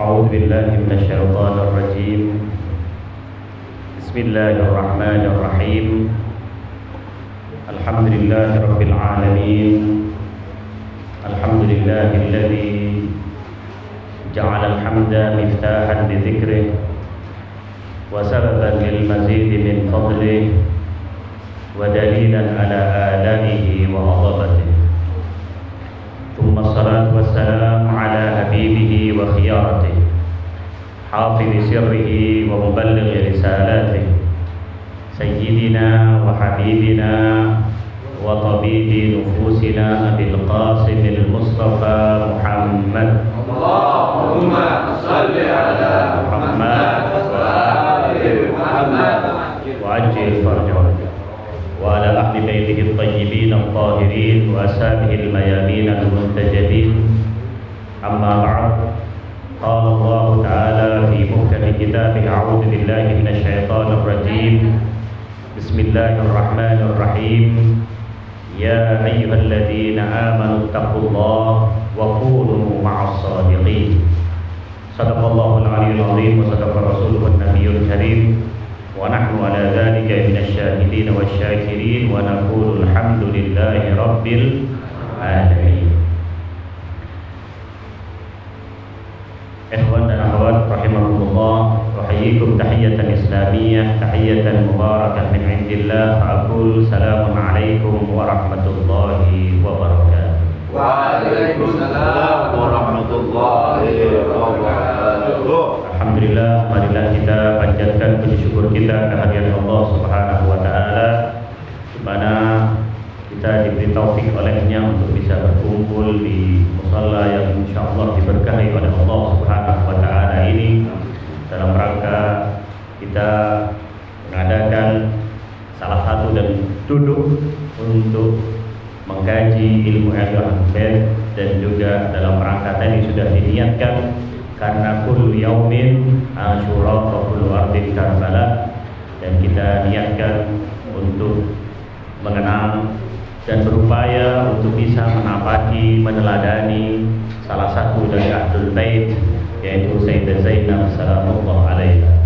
أعوذ بالله من الشيطان الرجيم. بسم الله الرحمن الرحيم. الحمد لله رب العالمين. الحمد لله الذي جعل الحمد مفتاحا لذكره وسببا للمزيد من فضله ودليلا على آلائه وعظمته. ثم الصلاة والسلام على حبيبه وخيارته حافظ سره ومبلغ رسالاته سيدنا وحبيبنا وطبيب نفوسنا أبي القاسم المصطفى محمد. اللهم صل على محمد وآل محمد وعجل فرجه وعلى أهل بيته الطيبين الطاهرين وأصحابه الميامين المنتجبين. أما بعد، قال الله تعالى في محكم كتابه: أعوذ بالله من الشيطان الرجيم. بسم الله الرحمن الرحيم. يا أيها الذين آمنوا اتقوا الله وكونوا مع الصادقين. صدق الله العلي العظيم وصدق رسوله النبي الكريم ونحن على ذلك من الشاهدين والشاكرين ونقول الحمد لله رب العالمين. Ikhwan dan akhwat rahimakumullah, uhayyikum tahiyatan islamiyah, tahiyatan mubarakah min indillah, fa'aqul salamun alaikum warahmatullahi wabarakatuh. Waalaikumsalam warahmatullahi wabarakatuh. Alhamdulillah, marilah kita panjatkan puji syukur kita kehadirat Allah Subhanahu wa taala, di mana kita diberi taufik olehnya untuk bisa berkumpul di musalla yang insyaallah diberkahi oleh Allah Subhanahu wa taala ini dalam rangka kita mengadakan salah satu dan duduk untuk mengkaji ilmu al-Bait, dan juga dalam rangka tadi sudah diniatkan karena kullu yaumin Asyura wa kullu ardin Karbala, dan kita niatkan untuk mengenang dan berupaya untuk bisa menapaki, meneladani salah satu dari Ahlul Bait, yaitu Sayyidah Zainab salamullah alaiha.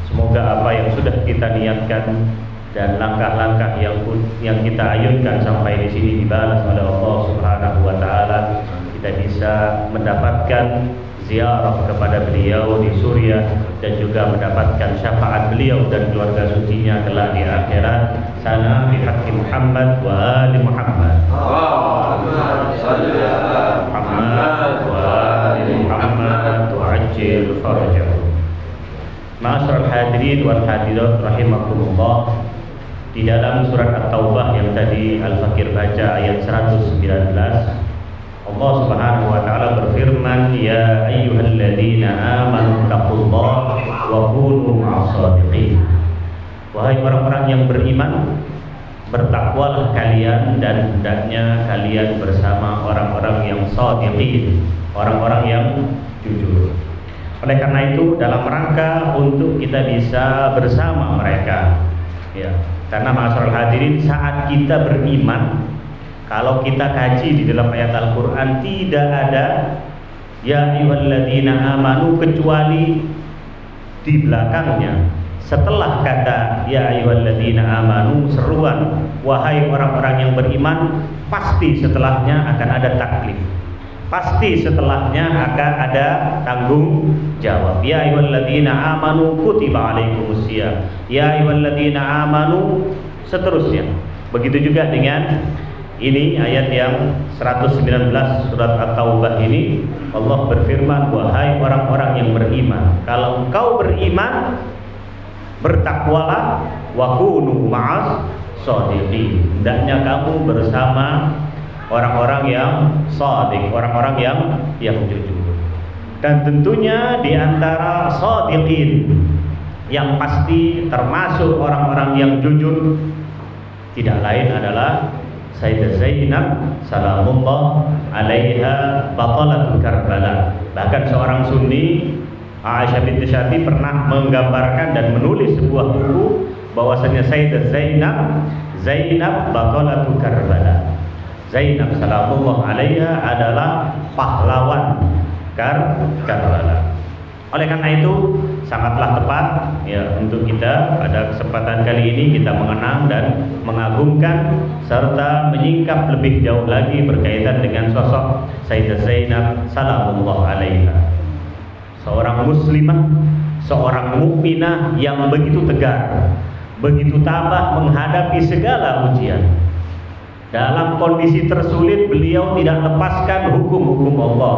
Semoga apa yang sudah kita niatkan dan langkah-langkah yang kita ayunkan sampai di sini dibalas oleh Allah Subhanahu wa taala. Kita bisa mendapatkan ziarah kepada beliau di Suriah dan juga mendapatkan syafaat beliau dan keluarga sucinya kelak di akhirat sana bi haqqi Muhammad wa ali Muhammad. Allahumma shalli ala Muhammad wa ali Muhammad wa ajil farjahu. Ma'asyiral hadirin wal hadirat rahimakumullah, di dalam surat At-Taubah yang tadi Al-Fakir baca ayat 119, Allah Subhanahu wa taala berfirman, ya ayyuhalladzina amanu taqullaha wa kunu ma'as-shadiqin. Wahai orang-orang yang beriman, bertakwalah kalian dan hendaknya kalian bersama orang-orang yang shadiqin, orang-orang yang jujur. Oleh karena itu, dalam rangka untuk kita bisa bersama mereka, ya, karena ma'asyiral hadirin, saat kita beriman, kalau kita kaji di dalam ayat Al-Quran tidak ada ya ayyuhalladzina amanu kecuali di belakangnya. Setelah kata ya ayyuhalladzina amanu, seruan wahai orang-orang yang beriman, pasti setelahnya akan ada taklif. Pasti setelahnya akan ada tanggung jawab. Ya ayyuhalladzina amanu kutiba alaikumusiyam. Ya ayyuhalladzina amanu, seterusnya. Begitu juga dengan ini ayat yang 119 surat At-Taubah ini, Allah berfirman, wahai orang-orang yang beriman, kalau engkau beriman, bertakwalah, wa kunu ma'as shadiqin, hendaknya kamu bersama orang-orang yang shadiq, orang-orang yang jujur. Dan tentunya di antara shadiqin yang pasti termasuk orang-orang yang jujur tidak lain adalah Sayyidah Zainab salamullah alaiha batalatul Karbala. Bahkan seorang Sunni, Aisyah binti Syati, pernah menggambarkan dan menulis sebuah buku bahwasanya Sayyidah Zainab batalatul Karbala. Zainab salamullah alaiha adalah pahlawan Karbala. Oleh karena itu sangatlah tepat ya untuk kita pada kesempatan kali ini kita mengenang dan mengagungkan serta menyingkap lebih jauh lagi berkaitan dengan sosok Sayyidah Zainab salamullah alaiha. Seorang muslimah, seorang mukminah yang begitu tegar, begitu tabah menghadapi segala ujian. Dalam kondisi tersulit beliau tidak lepaskan hukum-hukum Allah.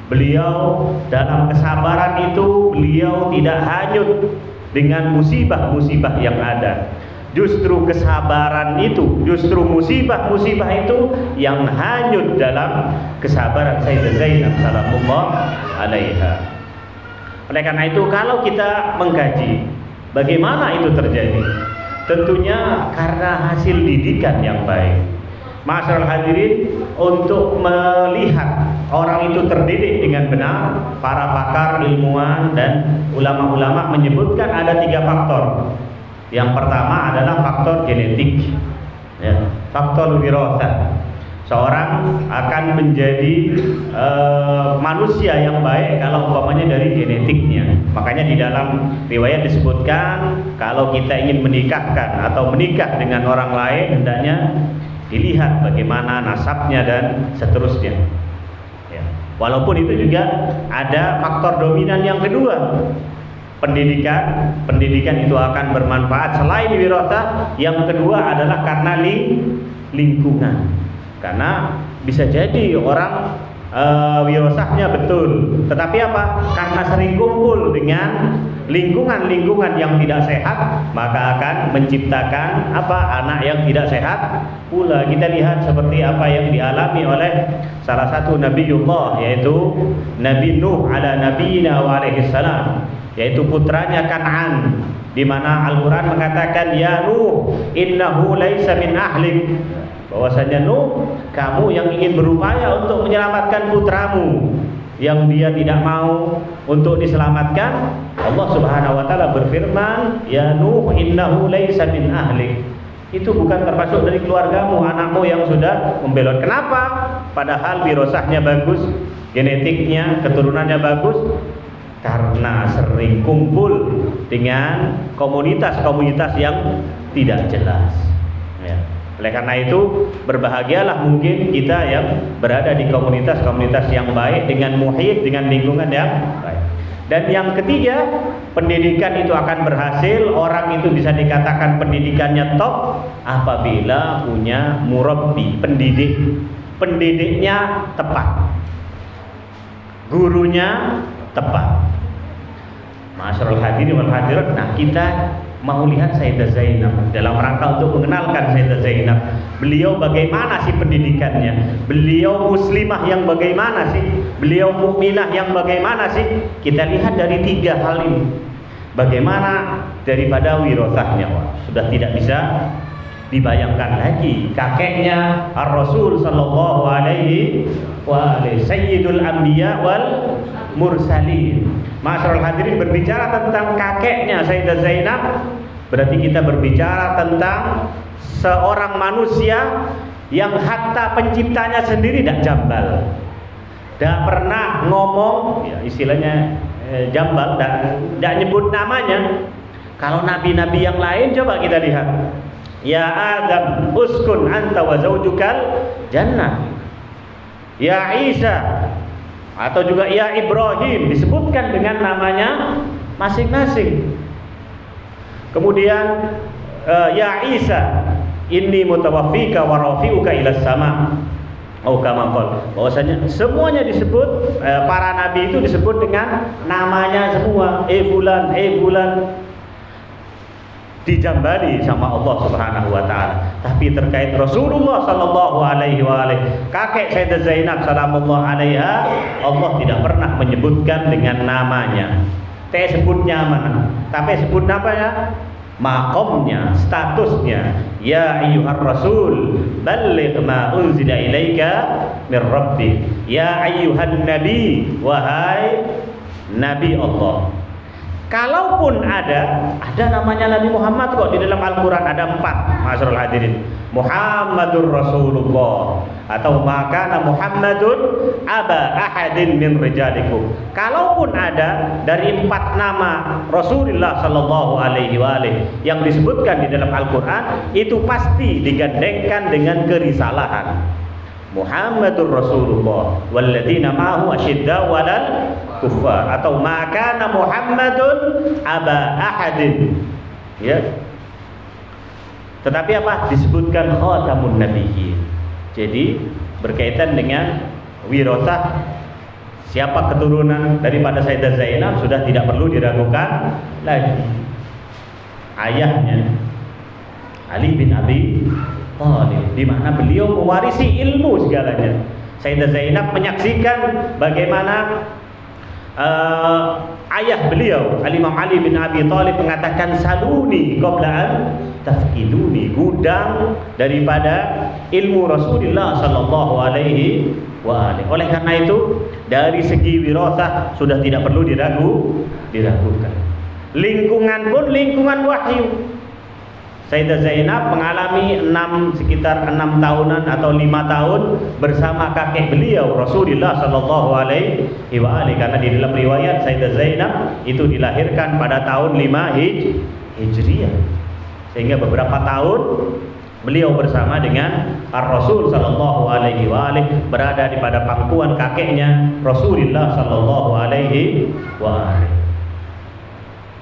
Beliau dalam kesabaran itu beliau tidak hanyut dengan musibah-musibah yang ada. Justru kesabaran itu, justru musibah-musibah itu yang hanyut dalam kesabaran Sayyidah Zainab salamullah alaiha. Oleh karena itu kalau kita mengkaji bagaimana itu terjadi, tentunya karena hasil didikan yang baik. Ma'asyiral hadirin, untuk melihat orang itu terdidik dengan benar, para pakar, ilmuwan dan ulama-ulama menyebutkan ada 3 faktor. Yang pertama adalah faktor genetik, ya, faktor wirasah. Seorang akan menjadi manusia yang baik kalau umpamanya dari genetiknya. Makanya di dalam riwayat disebutkan kalau kita ingin menikahkan atau menikah dengan orang lain hendaknya dilihat bagaimana nasabnya dan seterusnya. Ya. Walaupun itu juga ada faktor dominan yang kedua, pendidikan itu akan bermanfaat selain wirasah. Yang kedua adalah karena lingkungan. Karena bisa jadi orang wirasahnya betul, tetapi apa? Karena sering kumpul dengan lingkungan-lingkungan yang tidak sehat, maka akan menciptakan anak yang tidak sehat pula. Kita lihat seperti apa yang dialami oleh salah satu Nabiullah, yaitu Nabi Nuh ala nabiyina wa alaihi salam, yaitu putranya Kan'an, di mana Al-Qur'an mengatakan ya Nuh innahu laisa min ahlik, bahwasanya Nuh, kamu yang ingin berupaya untuk menyelamatkan putramu yang dia tidak mau untuk diselamatkan, Allah Subhanahu wa taala berfirman, ya Nuh innahu laisa min ahlik, itu bukan termasuk dari keluargamu, anakmu yang sudah membelot. Kenapa? Padahal wirasahnya bagus, genetiknya, keturunannya bagus, karena sering kumpul dengan komunitas-komunitas yang tidak jelas, ya. Oleh karena itu berbahagialah mungkin kita yang berada di komunitas-komunitas yang baik, dengan muhit, dengan lingkungan yang baik. Dan yang ketiga, pendidikan itu akan berhasil, orang itu bisa dikatakan pendidikannya top apabila punya murabbi, pendidiknya tepat, gurunya tepat. Ma'asyiral hadirin wal hadirat, nah kita mau lihat Sayyidah Zainab dalam rangka untuk mengenalkan Sayyidah Zainab. Beliau bagaimana sih pendidikannya? Beliau muslimah yang bagaimana sih? Beliau mukminah yang bagaimana sih? Kita lihat dari 3 hal ini. Bagaimana daripada wirasahnya? Sudah tidak bisa dibayangkan lagi. Kakeknya Ar-Rasul sallallahu alaihi wa alihi, Sayyidul Anbiya wal Mursalin. Ma'asyiral hadirin, berbicara tentang kakeknya Sayyidah Zainab, berarti kita berbicara tentang seorang manusia yang hatta penciptanya sendiri tidak jambal, tidak pernah ngomong, ya istilahnya jambal, tidak nyebut namanya. Kalau nabi-nabi yang lain coba kita lihat, ya Adam uskun anta wa zaujukal jannah, ya Isa atau juga ya Ibrahim, disebutkan dengan namanya masing-masing. Kemudian ya Isa inni mutawaffika wa rafi'uka ila sama, oh kama qol, bahwasanya semuanya disebut, para nabi itu disebut dengan namanya semua, bulan dijambali sama Allah Subhanahu wa taala. Tapi terkait Rasulullah sallallahu alaihi wa alihi, kakek Sayyidah Zainab salamullah alaiha, Allah tidak pernah menyebutkan dengan namanya. Sebutnya mana? Tapi sebut namanya, maqamnya, statusnya. Ya ayyuhar rasul balligh ma unzila ilaika mir rabbik. Ya ayyuhan nabi, wahai nabi Allah. Kalaupun ada namanya Nabi Muhammad kok di dalam Al-Quran, ada 4, ma'asyiral hadirin. Muhammadur Rasulullah, atau maka Muhammadun aba ahadin min rijalikum. Kalaupun ada dari 4 nama Rasulullah sallallahu alaihi wa alihi yang disebutkan di dalam Al-Quran, itu pasti digandengkan dengan kerisalahan. Muhammadur Rasulullah walladzina ma'ahu asyidda 'alal kuffar, atau maka Muhammadun aba ahadin, ya. Tetapi apa? Disebutkan khatamun nabiyyin. Jadi berkaitan dengan wirasah, siapa keturunan daripada Sayyidah Zainab sudah tidak perlu diragukan lagi. Ayahnya Ali bin Abi Thalib, di mana beliau mewarisi ilmu segalanya. Sayyidah Zainab menyaksikan bagaimana ayah beliau Al-Imam Ali bin Abi Thalib mengatakan, saluni qabla an tafkiduni, gudang daripada ilmu Rasulullah sallallahu alaihi wa alihi. Oleh karena itu dari segi wirasah sudah tidak perlu diragukan. Lingkungan pun lingkungan wahyu. Sayyidah Zainab mengalami sekitar 6 tahunan atau 5 tahun bersama kakek beliau Rasulullah sallallahu alaihi wa alihi, karena di dalam riwayat Sayyidah Zainab itu dilahirkan pada tahun 5 Hijriah, sehingga beberapa tahun beliau bersama dengan Ar-Rasul sallallahu alaihi wa alihi, berada di pada pangkuan kakeknya Rasulullah sallallahu alaihi wa alihi.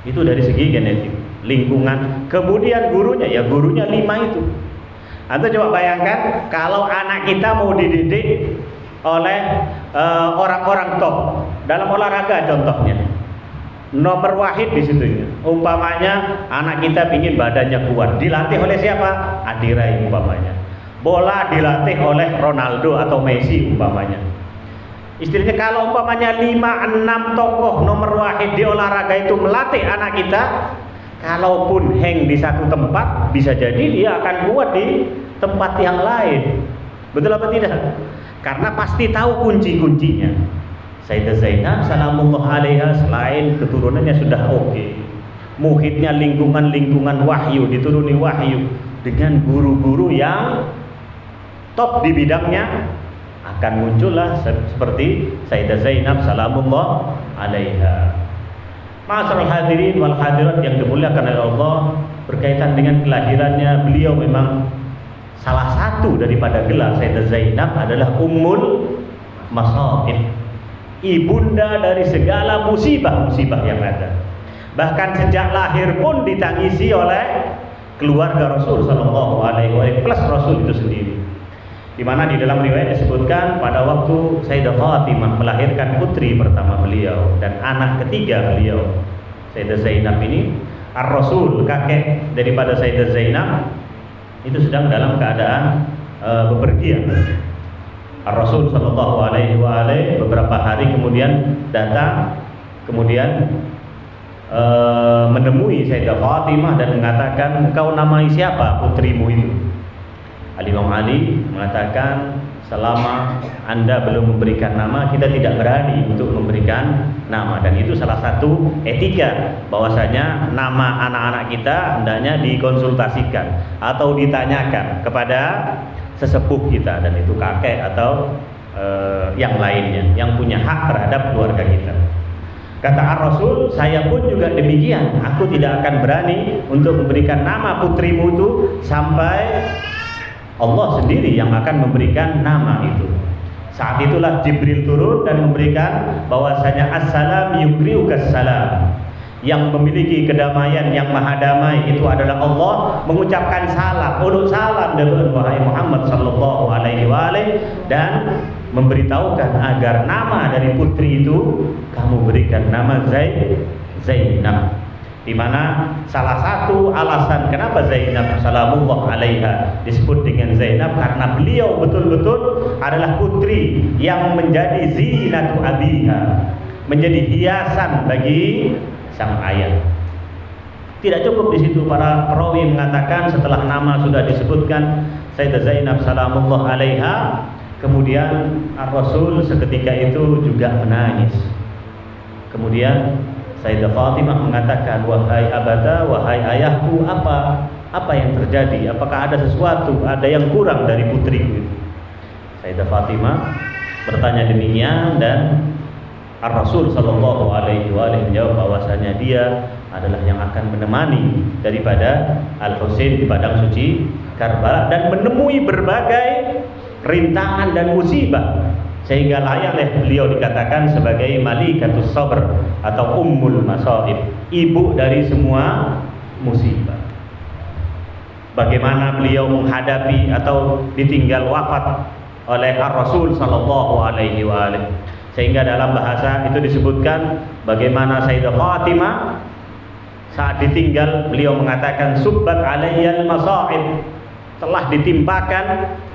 Itu dari segi genetik, lingkungan. Kemudian gurunya 5 itu. Anda coba bayangkan kalau anak kita mau dididik oleh orang-orang top dalam olahraga, contohnya nomor wahid di situ. Umpamanya anak kita ingin badannya kuat, dilatih oleh siapa? Adirai umpamanya. Bola dilatih oleh Ronaldo atau Messi umpamanya. Istilahnya kalau umpamanya 5-6 tokoh nomor wahid di olahraga itu melatih anak kita, kalaupun hang di satu tempat, bisa jadi dia akan kuat di tempat yang lain. Betul apa tidak? Karena pasti tahu kunci-kuncinya. Sayyidah Zainab salamullah alaiha, selain keturunannya sudah oke, muhitnya lingkungan wahyu, dituruni wahyu dengan guru-guru yang top di bidangnya, akan muncullah seperti Sayyidah Zainab salamullah alaiha. Ma'asyiral hadirin wal hadirat yang dimuliakan oleh Allah, berkaitan dengan kelahirannya, beliau memang salah satu daripada gelar Sayyidah Zainab adalah Ummul Masaib, ibunda dari segala musibah-musibah yang ada. Bahkan sejak lahir pun ditangisi oleh keluarga Rasul sallallahu alaihi wasallam plus Rasul itu sendiri. Di mana di dalam riwayat disebutkan pada waktu Sayyidah Fatimah melahirkan putri pertama beliau dan anak ketiga beliau, Sayyidah Zainab ini, Ar-Rasul kakek daripada Sayyidah Zainab itu sedang dalam keadaan bepergian. Ar-Rasul sallallahu alaihi wa alihi beberapa hari kemudian datang, kemudian menemui Sayyidah Fatimah dan mengatakan, engkau namai siapa putrimu itu? Al-Imam Ali mengatakan, selama Anda belum memberikan nama, kita tidak berani untuk memberikan nama. Dan itu salah satu etika, bahwasanya nama anak-anak kita hendaknya dikonsultasikan atau ditanyakan kepada sesepuh kita, dan itu kakek atau yang lainnya yang punya hak terhadap keluarga kita. Kata Ar-Rasul, saya pun juga demikian, aku tidak akan berani untuk memberikan nama putrimu itu sampai Allah sendiri yang akan memberikan nama itu. Saat itulah Jibril turun dan memberikan bahwasanya as-salam yukriukas salam, yang memiliki kedamaian yang maha damai itu adalah Allah, mengucapkan salam, ulul salam dari wahai Muhammad sallallahu alaihi wa alihi, dan memberitahukan agar nama dari putri itu kamu berikan nama Zainab. Di mana salah satu alasan kenapa Zainab salamullah alaiha disebut dengan Zainab, karena beliau betul-betul adalah putri yang menjadi zinatu abiha, menjadi hiasan bagi sang ayah. Tidak cukup di situ, para perawi mengatakan setelah nama sudah disebutkan Sayyidah Zainab salamullah alaiha, kemudian Ar-Rasul seketika itu juga menangis. Kemudian Sayyidah Fatimah mengatakan, wahai abada, wahai ayahku, apa yang terjadi? Apakah ada sesuatu, ada yang kurang dari putriku itu? Sayyidah Fatimah bertanya demikian, dan Ar-Rasul sallallahu alaihi wasallam menjawab bahwasanya dia adalah yang akan menemani daripada Al-Husain di padang suci Karbala dan menemui berbagai rintangan dan musibah, sehingga layak beliau dikatakan sebagai malikatus sabr atau ummul masaib, ibu dari semua musibah. Bagaimana beliau menghadapi atau ditinggal wafat oleh Ar-Rasul sallallahu alaihi wasallam, sehingga dalam bahasa itu disebutkan bagaimana Sayyidah Fatimah saat ditinggal beliau mengatakan, subbat alayyal masaib, telah ditimpakan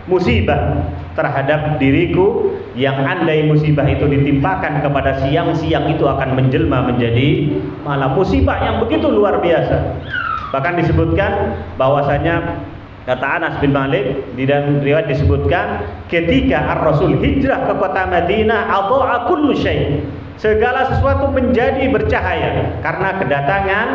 musibah terhadap diriku, yang andai musibah itu ditimpakan kepada siang, siang itu akan menjelma menjadi malam. Musibah yang begitu luar biasa. Bahkan disebutkan bahwasanya, kata Anas bin Malik, di dalam riwayat disebutkan ketika Ar-Rasul hijrah ke kota Madinah, adha'a kullu syai', segala sesuatu menjadi bercahaya karena kedatangan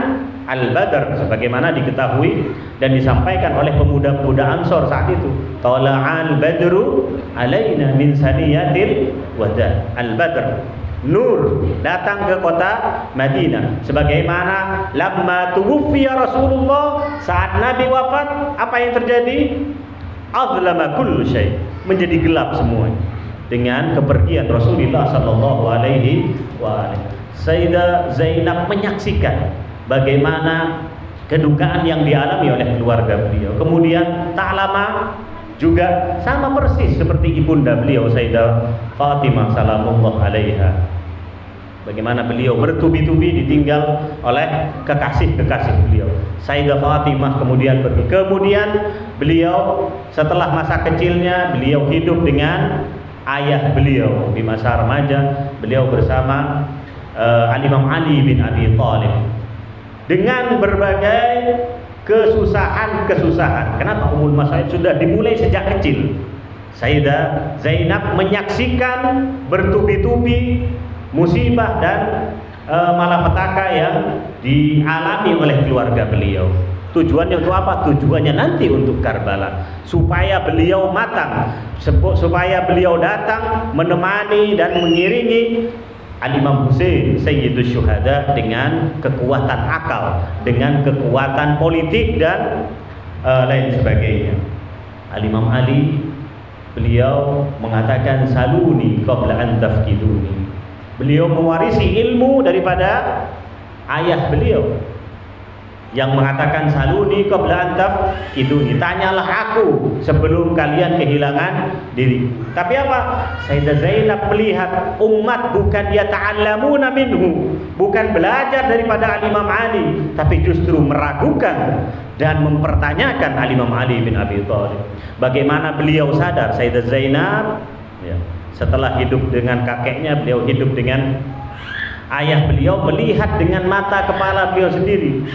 Al-Badr, sebagaimana diketahui dan disampaikan oleh pemuda-pemuda Ansor saat itu. Tala'al badru alaina min saniyatil wada. Al-Badr, nur, datang ke kota Madinah. Sebagaimana lamma tuwfiya Rasulullah, saat Nabi wafat, apa yang terjadi? Azlama kullu syai', menjadi gelap semuanya dengan kepergian Rasulullah sallallahu alaihi wasallam. Sayyidah Zainab menyaksikan bagaimana kedukaan yang dialami oleh keluarga beliau. Kemudian tak lama juga sama persis seperti ibunda beliau Sayyidah Fatimah salamullah alaiha. Bagaimana beliau bertubi-tubi ditinggal oleh kekasih-kekasih beliau. Sayyidah Fatimah kemudian pergi. Kemudian beliau setelah masa kecilnya beliau hidup dengan ayah beliau. Di masa remaja beliau bersama Al-Imam Ali bin Abi Thalib dengan berbagai kesusahan-kesusahan. Kenapa umul masaib sudah dimulai sejak kecil? Sayyidah Zainab menyaksikan bertubi-tubi musibah dan malapetaka yang dialami oleh keluarga beliau. Tujuannya untuk apa? Tujuannya nanti untuk Karbala, supaya beliau matang, supaya beliau datang menemani dan mengiringi Al-Imam Husain Sayyidus Syuhada dengan kekuatan akal, dengan kekuatan politik dan lain sebagainya. Al-Imam Ali beliau mengatakan saluni qabla an tafkiduni. Beliau mewarisi ilmu daripada ayah beliau yang mengatakan saluni qabla an tafkiduni, tanyalah aku sebelum kalian kehilangan diri. Tapi apa? Sayyidah Zainab melihat umat bukan yata'allamuna minhu, bukan belajar daripada Al-Imam Ali, tapi justru meragukan dan mempertanyakan Al-Imam Ali bin Abi Thalib. Bagaimana beliau sadar Sayyidah Zainab ya, setelah hidup dengan kakeknya, beliau hidup dengan ayah beliau, melihat dengan mata kepala beliau sendiri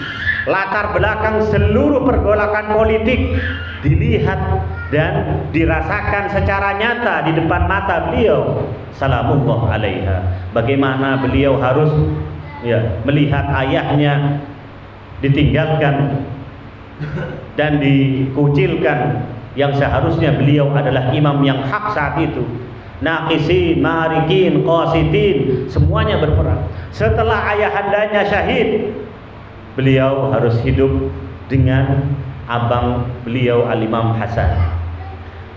latar belakang seluruh pergolakan politik, dilihat dan dirasakan secara nyata di depan mata beliau salamullah alaiha. Bagaimana beliau harus melihat ayahnya ditinggalkan dan dikucilkan, yang seharusnya beliau adalah imam yang hak saat itu. Naqisin, marikin, qasitin, semuanya berperang. Setelah ayahandanya syahid, beliau harus hidup dengan abang beliau Al-Imam Hasan.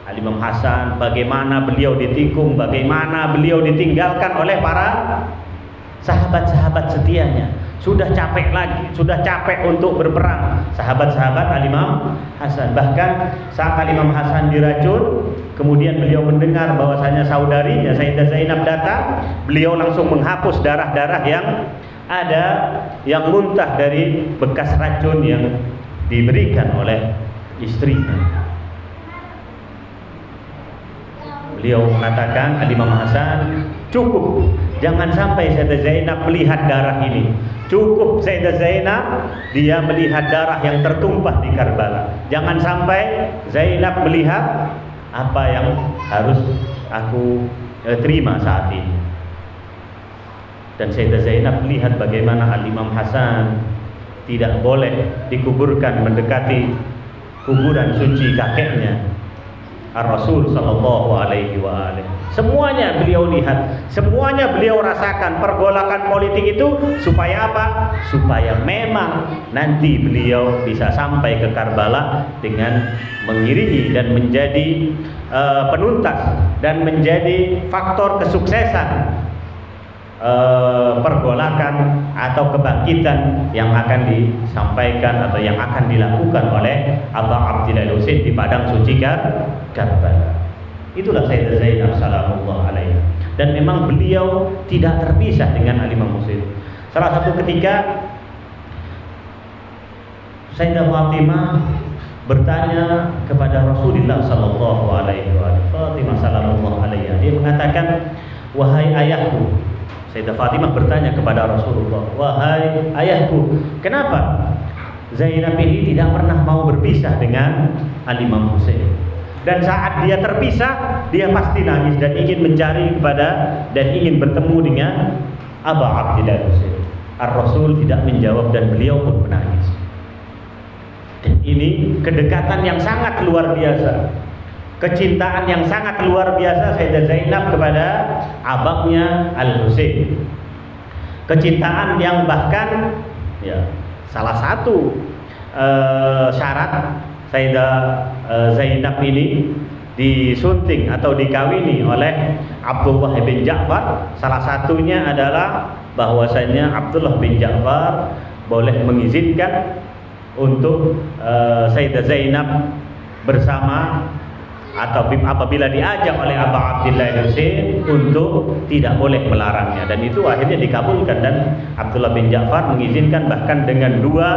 Al-Imam Hasan, bagaimana beliau ditikung, bagaimana beliau ditinggalkan oleh para sahabat-sahabat setianya. Sudah capek lagi, sudah capek untuk berperang sahabat-sahabat Al-Imam Hasan. Bahkan saat Al-Imam Hasan diracun, kemudian beliau mendengar bahwasanya saudarinya Sayyidah Zainab datang, beliau langsung menghapus darah-darah yang ada, yang muntah dari bekas racun yang diberikan oleh istrinya. Beliau mengatakan, Al-Imam Hasan, cukup, jangan sampai Sayyidah Zainab melihat darah ini. Cukup Sayyidah Zainab dia melihat darah yang tertumpah di Karbala. Jangan sampai Zainab melihat apa yang harus aku terima saat ini. Dan Sayyidah Zainab melihat bagaimana Al-Imam Hasan tidak boleh dikuburkan mendekati kuburan suci kakeknya Ar-Rasul sallallahu alaihi wa alihi. Semuanya beliau lihat, semuanya beliau rasakan. Pergolakan politik itu supaya apa? Supaya memang nanti beliau bisa sampai ke Karbala dengan mengiringi dan menjadi penuntas dan menjadi faktor kesuksesan pergolakan atau kebangkitan yang akan disampaikan atau yang akan dilakukan oleh Aba Abdillah Husain di padang suci Karbala. Itulah Sayyidah Zainab salamullah alaiha. Dan memang beliau tidak terpisah dengan Al-Imam Husain. Salah satu ketika Sayyidah Fatimah bertanya kepada Rasulullah sallallahu alaihi wasallam. Fatimah salamullah alaiha, dia mengatakan, "Wahai ayahku." Sayyidah Fatimah bertanya kepada Rasulullah, "Wahai ayahku, kenapa Zainab ini tidak pernah mau berpisah dengan Al-Imam Husain? Dan saat dia terpisah, dia pasti nangis dan ingin mencari kepada dan ingin bertemu dengan Aba Abdillah Husain." Ar-Rasul tidak menjawab dan beliau pun menangis. Dan ini kedekatan yang sangat luar biasa, kecintaan yang sangat luar biasa Sayyidah Zainab kepada abangnya Al-Husain. Kecintaan yang bahkan ya salah satu syarat Sayyidah Zainab ini disunting atau dikawini oleh Abdullah bin Ja'far. Salah satunya adalah bahwasanya Abdullah bin Ja'far boleh mengizinkan untuk Sayyidah Zainab bersama atau apabila diajak oleh Aba Abdillah Husain untuk tidak boleh melarangnya, dan itu akhirnya dikabulkan dan Abdullah bin Ja'far mengizinkan, bahkan dengan dua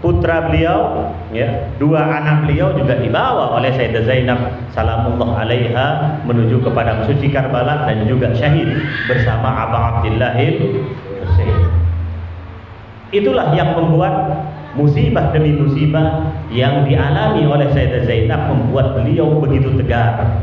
putra beliau ya, dua anak beliau juga dibawa oleh Sayyidah Zainab salamullah alaiha menuju ke padang suci Karbala dan juga syahid bersama Aba Abdillah Husain. Itulah yang membuat musibah demi musibah yang dialami oleh Sayyidah Zainab membuat beliau begitu tegar.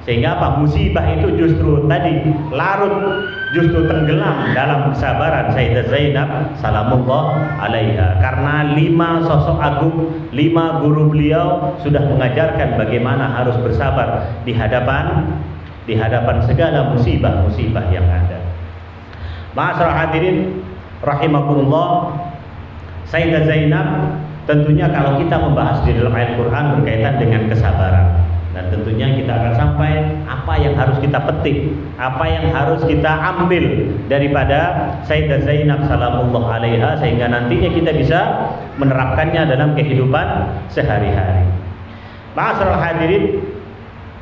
Sehingga apa? Musibah itu justru tadi larut, justru tenggelam dalam kesabaran Sayyidah Zainab salamullah alaiha. Karena 5 sosok agung, 5 guru beliau sudah mengajarkan bagaimana harus bersabar di hadapan segala musibah-musibah yang ada. Ma'asyiral hadirin rahimakumullah, Sayyidah Zainab tentunya kalau kita membahas di dalam ayat Quran berkaitan dengan kesabaran, dan tentunya kita akan sampai apa yang harus kita petik, apa yang harus kita ambil daripada Sayyidah Zainab salamullah alaiha sehingga nantinya kita bisa menerapkannya dalam kehidupan sehari-hari. Ma'asyiral hadirin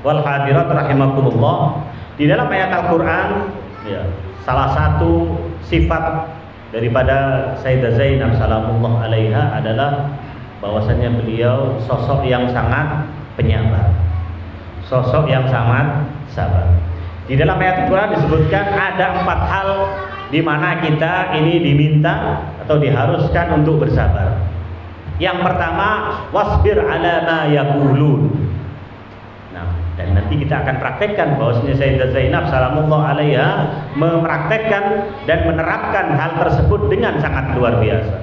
wal hadirat rahimakumullah, di dalam ayat Al-Quran ya, salah satu sifat daripada Sayyidah Zainab salamullah alaiha adalah bahwasanya beliau sosok yang sangat penyabar, sosok yang sangat sabar. Di dalam ayat Al-Quran disebutkan ada 4 hal di mana kita ini diminta atau diharuskan untuk bersabar. Yang pertama, wasbir ala ma yaqulun. Dan nanti kita akan praktekkan bahwasanya Sayyidah Zainab salamullah alaiha mempraktekkan dan menerapkan hal tersebut dengan sangat luar biasa.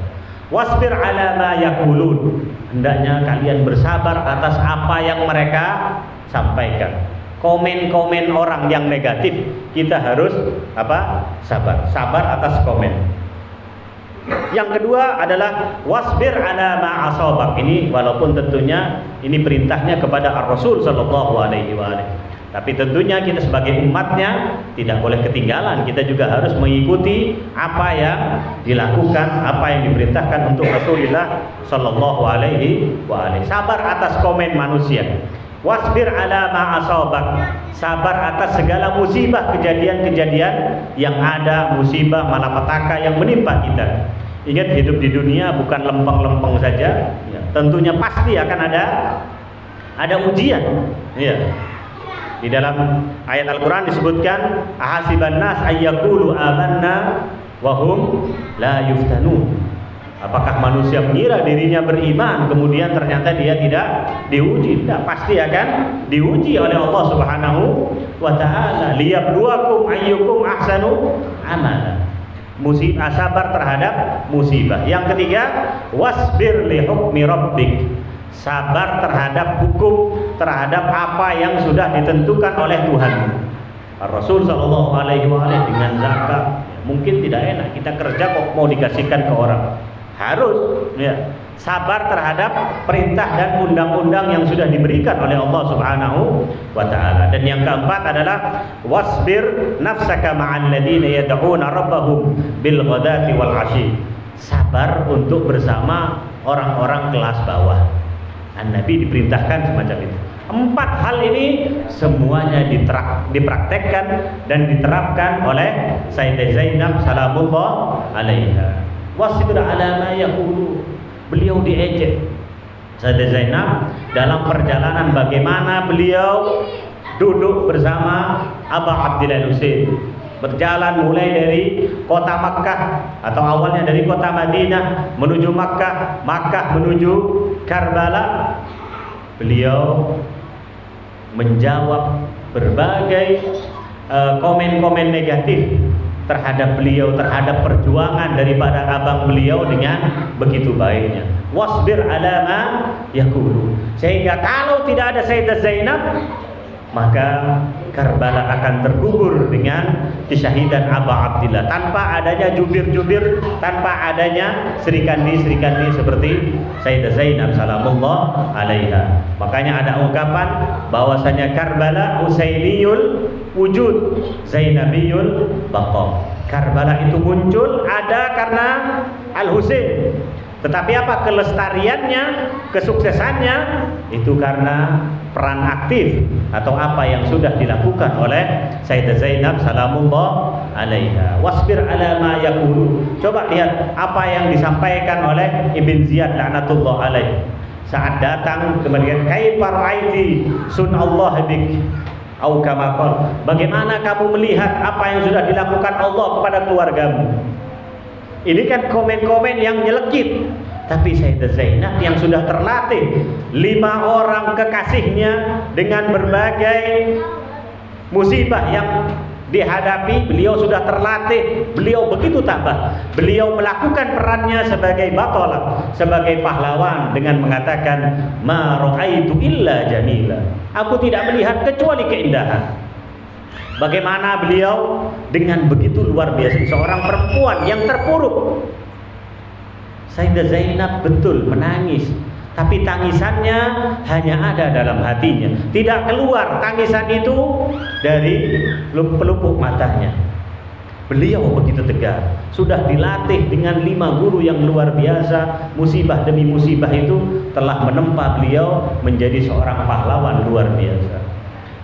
Wasbir ala ma yaqulun. Hendaknya kalian bersabar atas apa yang mereka sampaikan. Komen-komen orang yang negatif kita harus apa? Sabar. Sabar atas komen. Yang kedua adalah wasbir ala ma asabak. Ini walaupun tentunya ini perintahnya kepada Ar-Rasul sallallahu alaihi wasallam. Tapi tentunya kita sebagai umatnya tidak boleh ketinggalan. Kita juga harus mengikuti apa yang dilakukan, apa yang diperintahkan untuk Rasulullah sallallahu alaihi wasallam. Sabar atas komen manusia. Wasbir ala ma asabak. Sabar atas segala musibah, kejadian-kejadian yang ada, musibah malapetaka yang menimpa kita. Ingat, hidup di dunia bukan lempeng-lempeng saja ya, tentunya pasti akan ada ujian ya. Di dalam ayat Al-Quran disebutkan ahasiban nas ayyaqulu amanna wa hum la yuftanun. Apakah manusia mengira dirinya beriman kemudian ternyata dia tidak diuji? Tidak, pasti akan diuji oleh Allah Subhanahu wa taala. Liyabluwakum ayyukum ahsanu amala. Musibah, sabar terhadap musibah. Yang ketiga, wasbir li hukmi rabbik. Sabar terhadap hukum, terhadap apa yang sudah ditentukan oleh Tuhan. Rasul sallallahu alaihi wasallam dengan zakat mungkin tidak enak, kita kerja kok mau dikasihkan ke orang. Harus ya, sabar terhadap perintah dan undang-undang yang sudah diberikan oleh Allah Subhanahu wa taala. Dan yang keempat adalah wasbir nafsaka ma'al ladzina yad'una rabbahum bil ghadati wal 'ashi. Sabar untuk bersama orang-orang kelas bawah. Nabi diperintahkan semacam itu. 4 hal ini semuanya dipraktekkan dan diterapkan oleh Sayyidah Zainab salamullah alaiha. Wasbir ala ma yaqulu. Beliau diejek Sayyidah Zainab dalam perjalanan bagaimana beliau duduk bersama Aba Abdillah Husain, berjalan mulai dari kota Makkah atau awalnya dari kota Madinah menuju Makkah, Makkah menuju Karbala. Beliau menjawab berbagai komen-komen negatif terhadap beliau, terhadap perjuangan daripada abang beliau dengan begitu baiknya. Wasbir ala ma yaqulu. Sehingga kalau tidak ada Sayyidah Zainab, maka Karbala akan tergugur dengan kesyahidan Aba Abdillah, tanpa adanya jubir-jubir, tanpa adanya serikandi-serikandi seperti Sayyidah Zainab salamullah alaiha. Makanya ada ungkapan bahwasanya Karbala Husainiyul wujud, Zainabiyul baqa. Karbala itu muncul ada karena Al-Husain. Tetapi apa kelestariannya, kesuksesannya itu karena peran aktif atau apa yang sudah dilakukan oleh Sayyidah Zainab salamullah alaiha. Wasbir ala ma yaqulu. Coba lihat apa yang disampaikan oleh Ibn Ziyad laknatullah alaih saat datang kemudian kaifa ra'aiti sunallah bik au kama qala. Bagaimana kamu melihat apa yang sudah dilakukan Allah kepada keluargamu? Ini kan komen-komen yang nyelekit. Tapi Sayyidah Zainab yang sudah terlatih 5 orang kekasihnya dengan berbagai musibah yang dihadapi, beliau sudah terlatih, beliau begitu tabah. Beliau melakukan perannya sebagai batolah, sebagai pahlawan dengan mengatakan ma ra'aitu illa jamila. Aku tidak melihat kecuali keindahan. Bagaimana beliau dengan begitu luar biasa, seorang perempuan yang terpuruk. Sayyidah Zainab betul menangis, tapi tangisannya hanya ada dalam hatinya, tidak keluar tangisan itu dari pelupuk matanya. Beliau begitu tegar, sudah dilatih dengan 5 guru yang luar biasa. Musibah demi musibah itu telah menempa beliau menjadi seorang pahlawan luar biasa.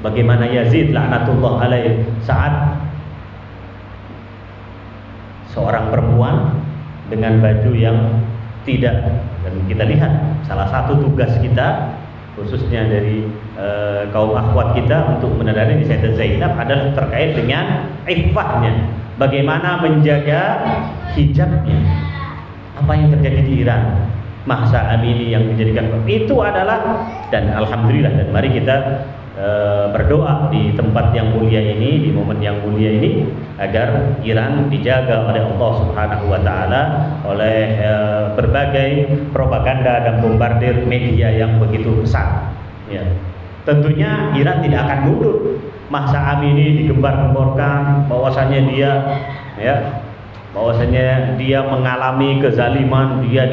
Bagaimana Yazid laknatullah alaih saat seorang perempuan dengan baju yang tidak, dan kita lihat salah satu tugas kita khususnya dari kaum akhwat kita untuk menandai Sayyidah Zainab adalah terkait dengan iffahnya, bagaimana menjaga hijabnya. Apa yang terjadi di Iran, Mahsa Amini yang menjadikan itu adalah, dan alhamdulillah, dan mari kita berdoa di tempat yang mulia ini, di momen yang mulia ini, agar Iran dijaga oleh Allah Subhanahu wa taala oleh berbagai propaganda dan bombardir media yang begitu besar. Ya. Tentunya Iran tidak akan mundur. Mahsa Amini digembar-gemborkan bahwasanya dia mengalami kezaliman, dia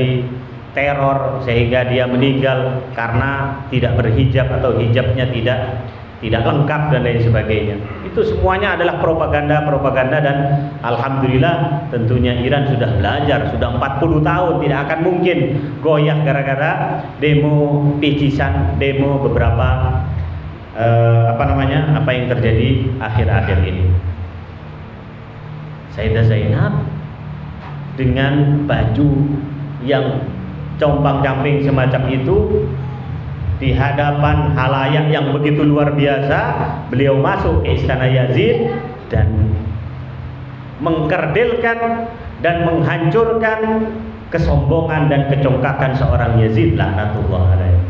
teror sehingga dia meninggal karena tidak berhijab atau hijabnya tidak lengkap dan lain sebagainya. Itu semuanya adalah propaganda dan alhamdulillah tentunya Iran sudah belajar, sudah 40 tahun, tidak akan mungkin goyah gara-gara demo picisan, demo beberapa apa yang terjadi akhir-akhir ini. Sayyidah Zainab dengan baju yang compang-camping semacam itu di hadapan halayak yang begitu luar biasa, beliau masuk ke istana Yazid dan mengkerdilkan dan menghancurkan kesombongan dan kecongkakan seorang Yazid laknatullah alaihi,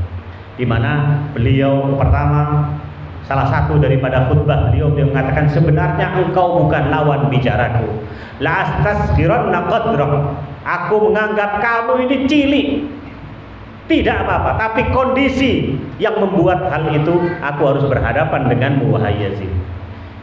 di mana beliau pertama, salah satu daripada khutbah beliau mengatakan, sebenarnya engkau bukan lawan bicaraku, la astasghiranna qadrak, aku menganggap kamu ini cilik, tidak apa-apa, tapi kondisi yang membuat hal itu aku harus berhadapan denganmu wahai Yazid.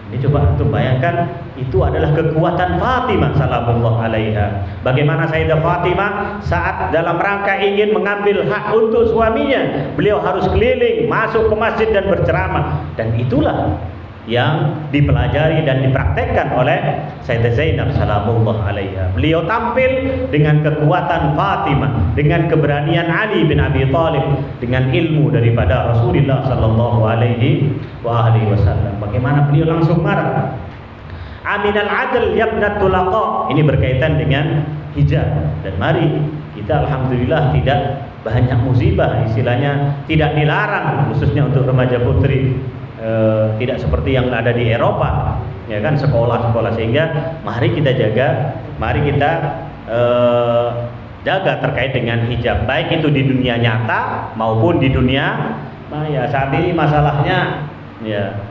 Ini coba untuk bayangkan, itu adalah kekuatan Fatimah salamullah alaiha. Bagaimana Sayyidah Fatimah saat dalam rangka ingin mengambil hak untuk suaminya, beliau harus keliling, masuk ke masjid dan berceramah. Dan itulah yang dipelajari dan dipraktekkan oleh Sayyidah Zainab salamullah alaiha. Beliau tampil dengan kekuatan Fatimah, dengan keberanian Ali bin Abi Thalib, dengan ilmu daripada Rasulullah sallallahu alaihi wasallam. Bagaimana beliau langsung marah. Aminal adl yabnatul laqa. Ini berkaitan dengan hijab. Dan mari kita alhamdulillah tidak banyak musibah, istilahnya tidak dilarang khususnya untuk remaja putri. Tidak seperti yang ada di Eropa, ya kan, sekolah-sekolah, sehingga mari kita jaga, mari kita jaga terkait dengan hijab, baik itu di dunia nyata maupun di dunia maya. Saat ini masalahnya ya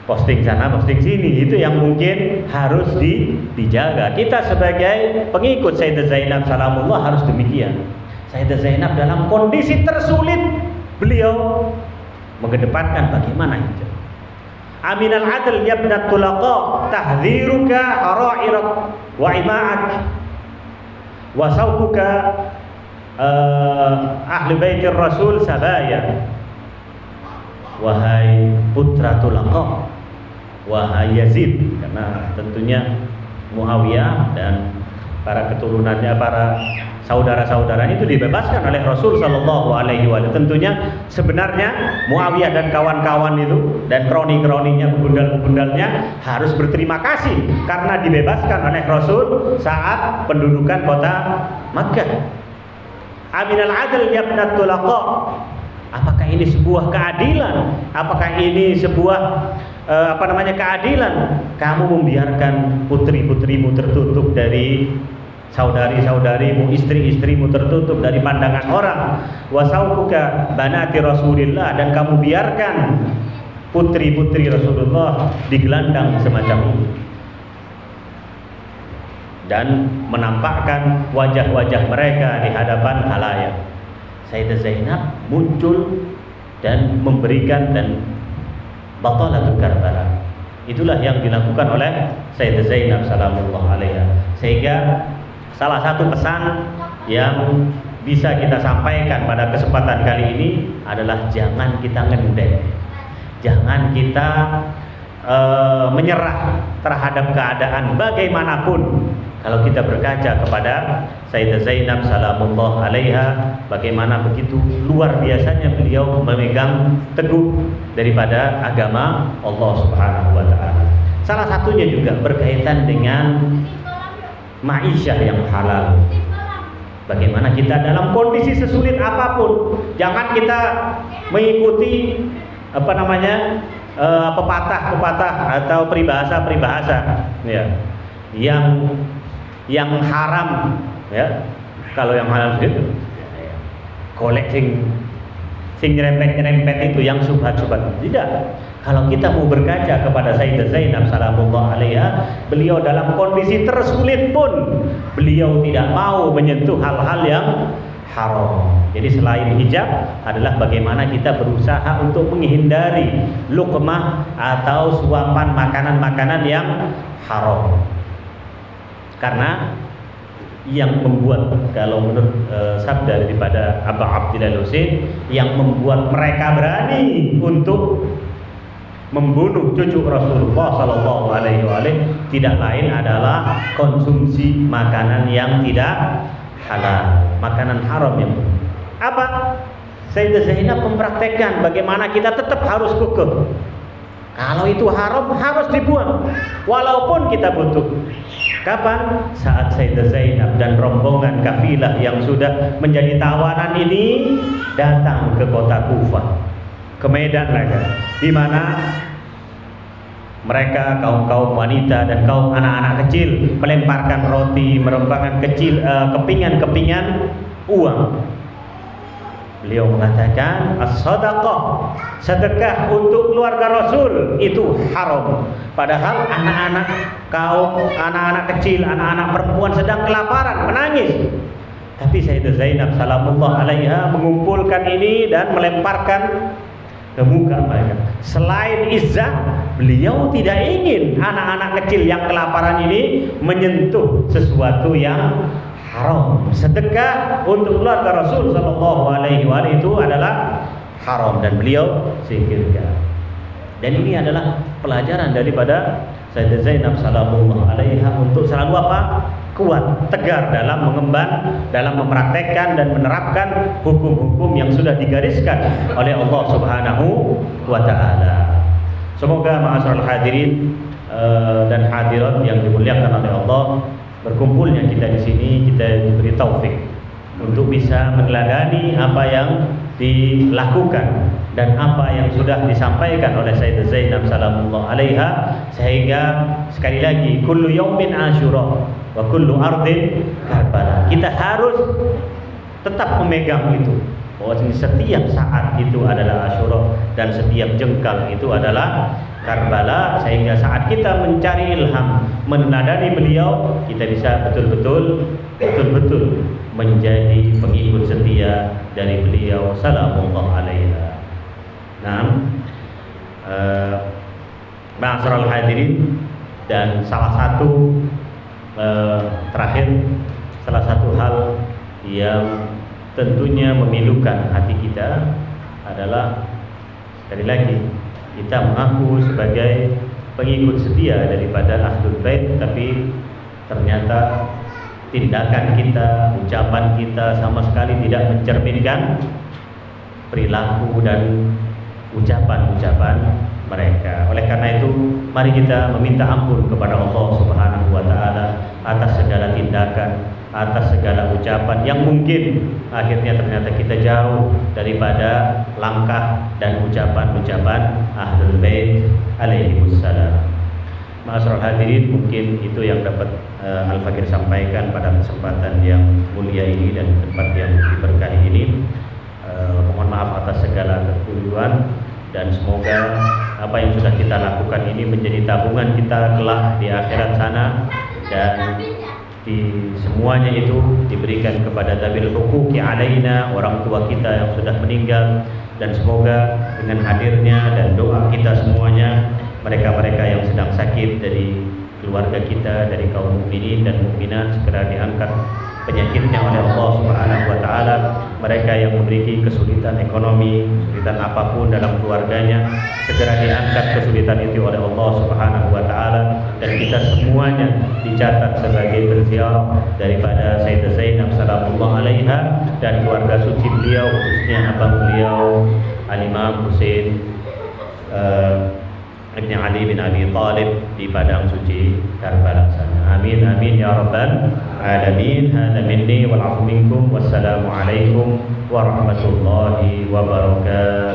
posting sana posting sini, itu yang mungkin harus dijaga. Kita sebagai pengikut Sayyidah Zainab salamullah harus demikian. Sayyidah Zainab dalam kondisi tersulit beliau mengedepankan bagaimana hijab. Aminal adl yabnatul laqa tahdhiruka hara'irak wa ima'ak wa sautuka ahli baitir rasul sabaya. Wahai putra tulaqa, wahai Yazid, karena tentunya Muawiyah dan para keturunannya, para saudara-saudaranya itu dibebaskan oleh Rasul sallallahu alaihi wasallam. Tentunya sebenarnya Muawiyah dan kawan-kawan itu dan kroni-kroninya, pebundal-pebundalnya harus berterima kasih karena dibebaskan oleh Rasul saat pendudukan kota Makkah. Aminal adl yabnatul laqa. Apakah ini sebuah keadilan? Apakah ini sebuah keadilan? Kamu membiarkan putri-putrimu tertutup dari saudari-saudarimu, istri-istrimu tertutup dari pandangan orang. Wasauka banati Rasulillah, dan kamu biarkan putri-putri Rasulullah digelandang semacam ini dan menampakkan wajah-wajah mereka di hadapan halayak. Sayyidah Zainab muncul dan memberikan dan batalatul Karbala. Itulah yang dilakukan oleh Sayyidah Zainab salamullah alaiha. Sehingga salah satu pesan yang bisa kita sampaikan pada kesempatan kali ini adalah jangan kita ngendek, jangan kita menyerah terhadap keadaan bagaimanapun. Kalau kita berkaca kepada Sayyidah Zainab salamullah alaiha, bagaimana begitu luar biasanya beliau memegang teguh daripada agama Allah Subhanahu wa taala. Salah satunya juga berkaitan dengan ma'isyah yang halal. Bagaimana kita dalam kondisi sesulit apapun, jangan kita mengikuti pepatah-pepatah atau peribahasa-peribahasa ya yang haram ya. Kalau yang haram itu golek sing nyerempet-nyerempet itu, yang subhat-subhat. Tidak. Kalau kita mau berkaca kepada Sayyidah Zainab salamullah alaiha, beliau dalam kondisi tersulit pun beliau tidak mau menyentuh hal-hal yang haram. Jadi selain hijab adalah bagaimana kita berusaha untuk menghindari luqmah atau suapan makanan-makanan yang haram. Karena yang membuat, kalau menurut sabda daripada Abu Abdillah Husain, yang membuat mereka berani untuk membunuh cucu Rasulullah sallallahu alaihi wasallam tidak lain adalah konsumsi makanan yang tidak halal, makanan haram. Yang apa? Sayyidah Zainab mempraktekkan bagaimana kita tetap harus kukuh. Kalau itu haram harus dibuang walaupun kita butuh. Kapan? Saat Sayyidah Zainab dan rombongan kafilah yang sudah menjadi tawanan ini datang ke kota Kufah, ke Medan Laga, di mana mereka kaum wanita dan kaum anak-anak kecil melemparkan roti, melemparkan kepingan-kepingan uang. Beliau mengatakan as-sadaqah, sedekah untuk keluarga Rasul itu haram. Padahal anak-anak kecil, anak-anak perempuan sedang kelaparan, menangis. Tapi Sayyidah Zainab salamullah alaiha mengumpulkan ini dan melemparkan ke muka mereka. Selain izzah, beliau tidak ingin anak-anak kecil yang kelaparan ini menyentuh sesuatu yang haram. Sedekah untuk keluarga Rasul sallallahu alaihi wasallam itu adalah haram dan beliau singkirkan. Dan ini adalah pelajaran daripada Sayyidah Zainab salamullah alaiha untuk selalu apa? Kuat, tegar dalam mengemban, dalam mempraktekkan dan menerapkan hukum-hukum yang sudah digariskan oleh Allah Subhanahu wa taala. Semoga ma'asyiral hadirin dan hadirat yang dimuliakan oleh Allah, berkumpulnya kita di sini kita diberi taufik untuk bisa meneladani apa yang dilakukan dan apa yang sudah disampaikan oleh Sayyidah Zainab salamullah alaiha, sehingga sekali lagi kullu yaumin asyura wa kullu ardin Karbala. Kita harus tetap memegang itu, bahwa setiap saat itu adalah Asyura dan setiap jengkal itu adalah Karbala, sehingga saat kita mencari ilham, meneladani beliau, kita bisa betul-betul menjadi pengikut setia dari beliau salamullah alaiha. Nah, ma'asyiral hadirin, dan salah satu terakhir, salah satu hal yang tentunya memilukan hati kita adalah sekali lagi kita mengaku sebagai pengikut setia daripada Ahlul Bait, tapi ternyata tindakan kita, ucapan kita sama sekali tidak mencerminkan perilaku dan ucapan-ucapan mereka. Oleh karena itu, mari kita meminta ampun kepada Allah Subhanahu wa taala atas segala tindakan, atas segala ucapan yang mungkin akhirnya ternyata kita jauh daripada langkah dan ucapan-ucapan Ahlul Bait alaihimussalam. Ma'asyiral hadirin, mungkin itu yang dapat Al-Fakir sampaikan pada kesempatan yang mulia ini dan tempat yang diberkahi ini. Mohon maaf atas segala kekeliruan, dan semoga apa yang sudah kita lakukan ini menjadi tabungan kita kelak di akhirat sana, dan di semuanya itu diberikan kepada Dabil Huquqi alaina, orang tua kita yang sudah meninggal, dan semoga dengan hadirnya dan doa kita semuanya, mereka-mereka yang sedang sakit dari keluarga kita, dari kaum mukminin dan mukminat, segera diangkat penyakitnya oleh Allah Subhanahu wa taala. Mereka yang memiliki kesulitan ekonomi, kesulitan apapun dalam keluarganya, segera diangkat kesulitan itu oleh Allah Subhanahu wa taala, dan kita semuanya dicatat sebagai berziarah daripada Sayyidah Zainab salamullah alaiha dan keluarga suci beliau, khususnya abang beliau Al-Imam Husain Ibn Ali bin Abi Thalib di padang suci Karbala sana. Amin amin ya rabbal alamin. Hada minni wal afu minkum. Wassalamu alaikum warahmatullahi wabarakatuh.